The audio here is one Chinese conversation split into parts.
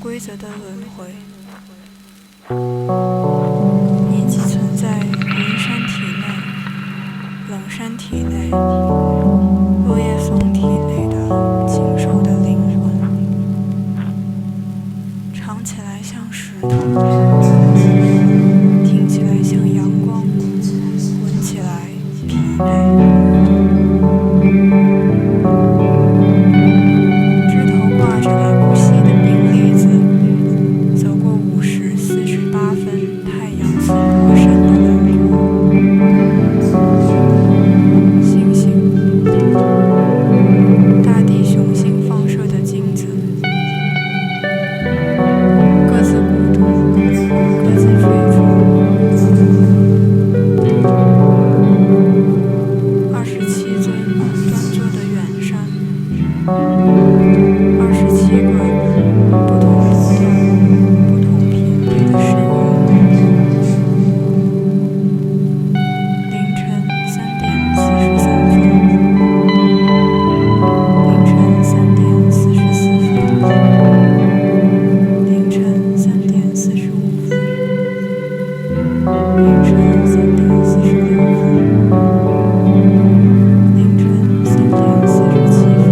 规则的轮回。你寄存在云山体内、冷山体内、落叶松体内的禽兽的灵魂，尝起来像石头，听起来像阳光，闻起来疲惫。枝头挂着的不息的冰粒子，走过50、48分太阳似破山的轮廓。星星，大地雄心放射的金子，各自孤独，各自追逐。27尊端坐的远山，27个不同波段、不同频率的声音。凌晨3点43分，凌晨3点44分，凌晨3点45分，凌晨3点46分，凌晨3点47分，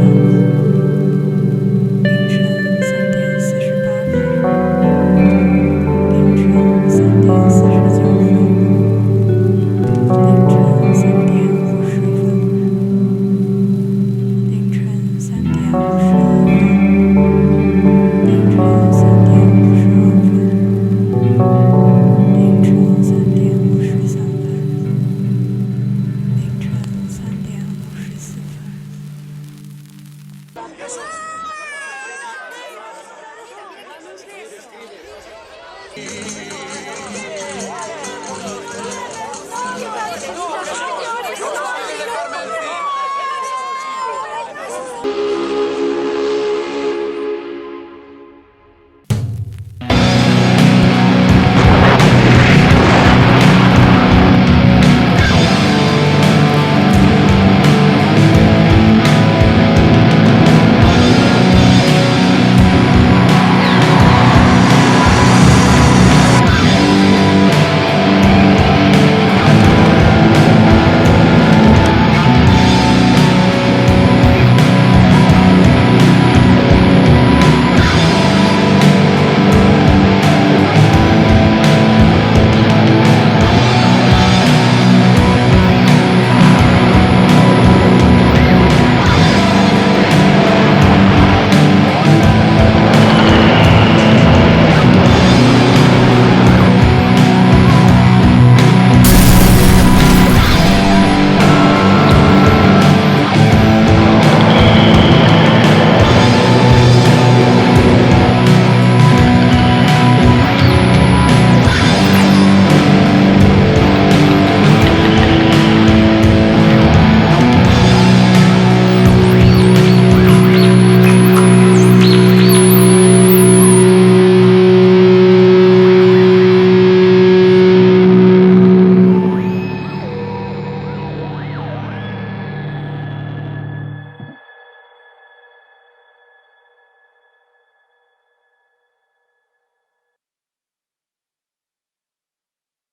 凌晨3点48分，凌晨3点49分，凌晨3点50分，凌晨3点51分，凌晨3点52分，凌晨3点53分，凌晨3点54分。